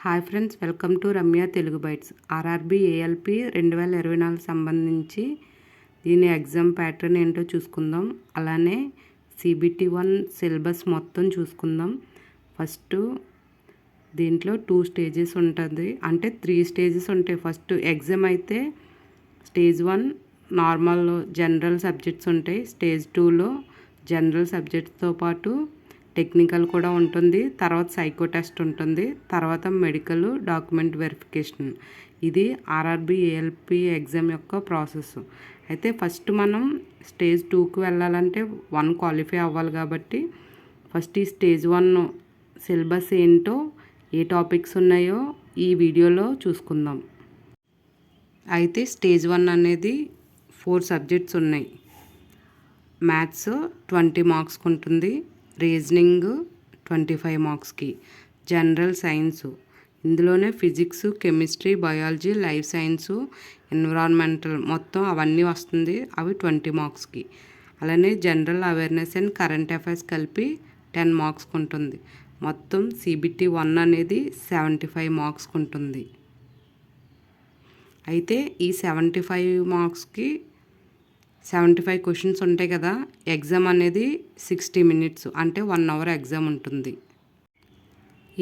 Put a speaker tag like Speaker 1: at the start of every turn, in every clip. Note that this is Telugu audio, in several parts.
Speaker 1: Hi friends, welcome to Ramya Telugu bytes. RRB ALP 2024 సంబంధించి దీని ఎగ్జామ్ ప్యాటర్న్ ఏంటో చూసుకుందాం. అలానే CBT1 సిలబస్ మొత్తం చూసుకుందాం. ఫస్ట్ దీంట్లో 2 స్టేజెస్ ఉంటుంది, అంటే 3 స్టేజెస్ ఉంటాయి. ఫస్ట్ ఎగ్జామ్ అయితే స్టేజ్ 1 నార్మల్ జనరల్ సబ్జెక్ట్స్ ఉంటాయి. స్టేజ్ 2లో జనరల్ సబ్జెక్ట్స్తో పాటు టెక్నికల్ కూడా ఉంటుంది. తర్వాత సైకో టెస్ట్ ఉంటుంది. తర్వాత మెడికల్ డాక్యుమెంట్ వెరిఫికేషన్. ఇది ఆర్ఆర్బీ ఏఎల్పి ఎగ్జామ్ యొక్క ప్రాసెస్. అయితే ఫస్ట్ మనం స్టేజ్ 2కి వెళ్ళాలంటే 1 క్వాలిఫై అవ్వాలి. కాబట్టి ఫస్ట్ ఈ స్టేజ్ 1 సిలబస్ ఏంటో, ఏ టాపిక్స్ ఉన్నాయో ఈ వీడియోలో చూసుకుందాం. అయితే స్టేజ్ 1 అనేది 4 సబ్జెక్ట్స్ ఉన్నాయి. మ్యాథ్స్ 20 మార్క్స్కి ఉంటుంది. రీజనింగ్ 25 మార్క్స్కి. జనరల్ సైన్స్ ఇందులోనే physics, chemistry, biology, life science, environmental మొత్తం అవన్నీ వస్తుంది. అవి 20 మార్క్స్కి. అలానే general awareness and current affairs కలిపి 10 మార్క్స్కి ఉంటుంది. మొత్తం CBT1 అనేది 75 మార్క్స్కి ఉంటుంది. అయితే ఈ 75 మార్క్స్కి 75 క్వశ్చన్స్ ఉంటాయి కదా. ఎగ్జామ్ అనేది 60 మినిట్స్, అంటే 1 అవర్ ఎగ్జామ్ ఉంటుంది.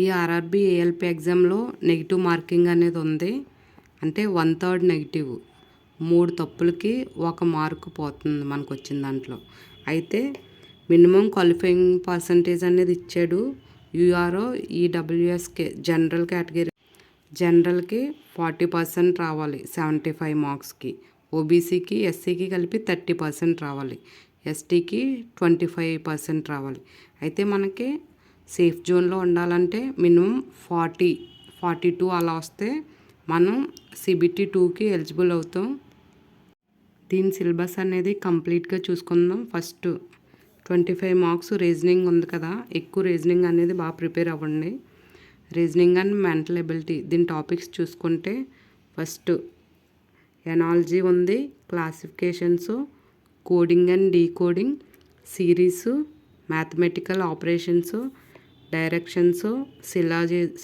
Speaker 1: ఈ ఆర్ఆర్బీ ఏఎల్పి ఎగ్జామ్లో నెగిటివ్ మార్కింగ్ అనేది ఉంది, అంటే 1/3 నెగిటివ్. 3 తప్పులకి 1 మార్కు పోతుంది మనకు వచ్చిన దాంట్లో. అయితే మినిమం క్వాలిఫైయింగ్ పర్సంటేజ్ అనేది ఇచ్చాడు. యూఆర్ఓ ఈడబ్ల్యూఎస్కే జనరల్ కేటగిరీ, జనరల్కి 40% రావాలి 75 మార్క్స్కి. ఓబీసీకి, ఎస్సీకి కలిపి 30% రావాలి. ఎస్టీకి 25% రావాలి. అయితే మనకి సేఫ్ జోన్లో ఉండాలంటే మినిమం 42 అలా వస్తే మనం CBT2కి ఎలిజిబుల్ అవుతాం. దీని సిలబస్ అనేది కంప్లీట్గా చూసుకుందాం. ఫస్ట్ 25 మార్క్స్ రీజనింగ్ ఉంది కదా. ఎక్కువ రీజనింగ్ అనేది బాగా ప్రిపేర్ అవ్వండి. రీజనింగ్ అండ్ మెంటల్ ఎబిలిటీ దీని టాపిక్స్ చూసుకుంటే ఫస్ట్ ఎనాలజీ ఉంది, classifications, coding and decoding, series, mathematical operations, directions,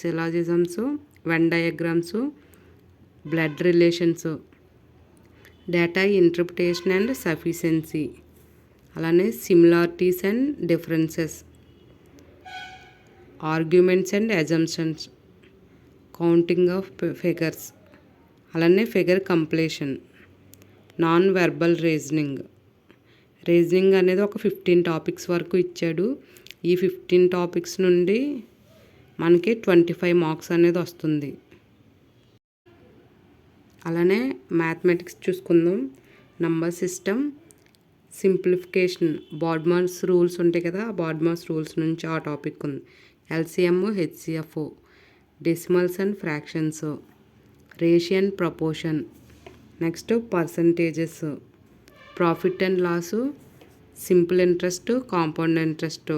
Speaker 1: syllogisms, Venn diagrams, blood relations, data interpretation and sufficiency, అలానే similarities and differences, arguments and assumptions, counting of figures, అలానే figure completion, non verbal reasoning అనేది ఒక 15 టాపిక్స్ వరకు ఇచ్చాడు. ఈ 15 టాపిక్స్ నుండి మనకి 25 మార్క్స్ అనేది వస్తుంది. అలానే మ్యాథమెటిక్స్ చూసుకుందాం. Number system, simplification, BODMAS rules ఉంటాయి కదా. ఆ బాడ్మాస్ రూల్స్ నుంచి ఆ టాపిక్ ఉంది. LCM, HCF, decimals and fractions, ratio and proportion, next percentages, profit and loss, simple interest, compound interest,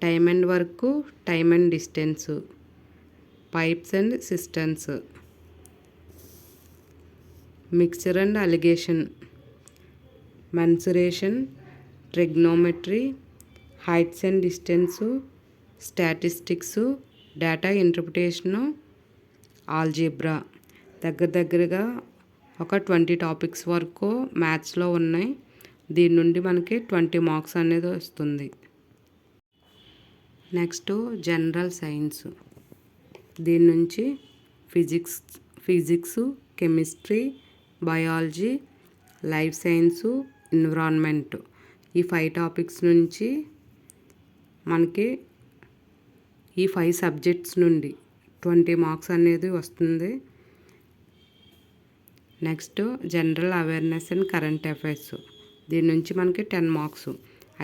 Speaker 1: time and work, time and distance, pipes and cisterns, mixture and alligation, mensuration, trigonometry, heights and distance, statistics, data interpretation, algebra. దగ్గరగా ఒక 20 టాపిక్స్ వరకు మ్యాథ్స్లో ఉన్నాయి. దీని నుండి మనకి 20 మార్క్స్ అనేది వస్తుంది. Next general science. దీని నుంచి physics, chemistry, biology, life science, environment, ఈ 5 టాపిక్స్ నుంచి మనకి ఈ 5 సబ్జెక్ట్స్ నుండి 20 మార్క్స్ అనేది వస్తుంది. Next general awareness and current affairs. దీని నుంచి మనకి 10 మార్క్స్.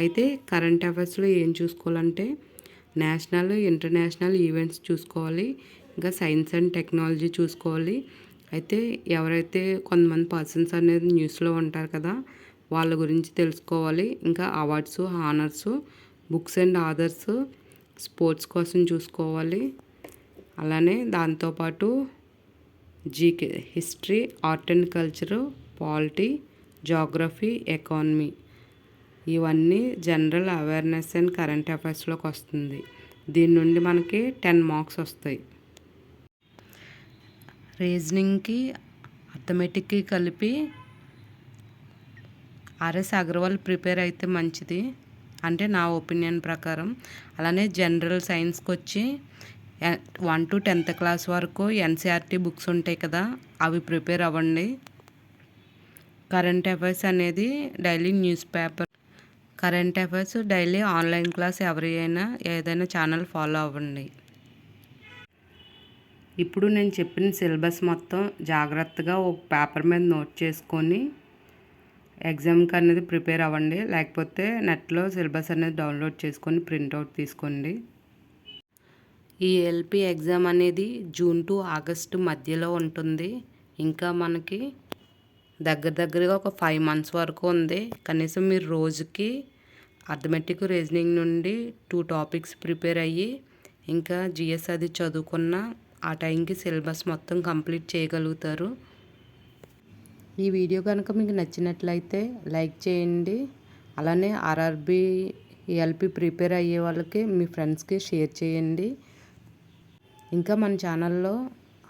Speaker 1: అయితే కరెంట్ అఫైర్స్లో ఏం చూసుకోవాలంటే నేషనల్, ఇంటర్నేషనల్ ఈవెంట్స్ చూసుకోవాలి. ఇంకా సైన్స్ అండ్ టెక్నాలజీ చూసుకోవాలి. అయితే ఎవరైతే కొంతమంది పర్సన్స్ అనేది న్యూస్లో ఉంటారు కదా, వాళ్ళ గురించి తెలుసుకోవాలి. ఇంకా awards, honours, books and authors, sports కోసం చూసుకోవాలి. అలానే దాంతోపాటు GK, history, art and culture, polity, geography, economy, ఇవన్నీ జనరల్ అవేర్నెస్ అండ్ కరెంట్ అఫైర్స్లోకి వస్తుంది. దీని నుండి మనకి 10 మార్క్స్ వస్తాయి. రీజనింగ్కి అర్థమెటిక్కి కలిపి ఆర్ఎస్ అగర్వాల్ ప్రిపేర్ అయితే మంచిది అంటే నా ఒపీనియన్ ప్రకారం. అలానే జనరల్ సైన్స్కి వచ్చి 1 to 10th క్లాస్ వరకు ఎన్సీఆర్టీ బుక్స్ ఉంటాయి కదా, అవి ప్రిపేర్ అవ్వండి. కరెంట్ అఫైర్స్ అనేది daily news paper, current affairs daily online class ఎవరైనా ఏదైనా ఛానల్ ఫాలో అవ్వండి. ఇప్పుడు నేను చెప్పిన సిలబస్ మొత్తం జాగ్రత్తగా ఒక పేపర్ మీద నోట్ చేసుకొని ఎగ్జామ్కి అనేది ప్రిపేర్ అవ్వండి. లేకపోతే నెట్లో సిలబస్ అనేది డౌన్లోడ్ చేసుకొని ప్రింట్అవుట్ తీసుకోండి. ఈ ఎల్పి ఎగ్జామ్ అనేది జూన్ టు ఆగస్టు మధ్యలో ఉంటుంది. ఇంకా మనకి దగ్గరగా ఒక 5 months వరకు ఉంది. కనీసం మీరు రోజుకి అర్థమెటిక్ రీజనింగ్ నుండి 2 topics ప్రిపేర్ అయ్యి ఇంకా జిఎస్ అది చదువుకున్న ఆ టైంకి సిలబస్ మొత్తం కంప్లీట్ చేయగలుగుతారు. ఈ వీడియో కనుక మీకు నచ్చినట్లయితే లైక్ చేయండి. అలానే ఆర్ఆర్బి ఎల్పి ప్రిపేర్ అయ్యే వాళ్ళకి మీ ఫ్రెండ్స్కి షేర్ చేయండి. ఇంకా మన ఛానల్లో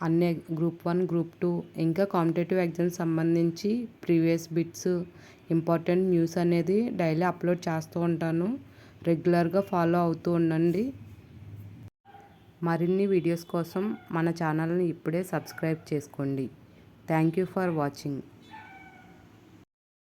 Speaker 1: అన్ని గ్రూప్ 1, గ్రూప్ 2 ఇంకా కాంపిటేటివ్ ఎగ్జామ్స్ సంబంధించి ప్రీవియస్ బిట్స్, ఇంపార్టెంట్ న్యూస్ అనేది డైలీ అప్లోడ్ చేస్తూ ఉంటాను. రెగ్యులర్గా ఫాలో అవుతూ ఉండండి. మరిన్ని వీడియోస్ కోసం మన ఛానల్ని ఇప్పుడే సబ్స్క్రైబ్ చేసుకోండి. Thank you for watching.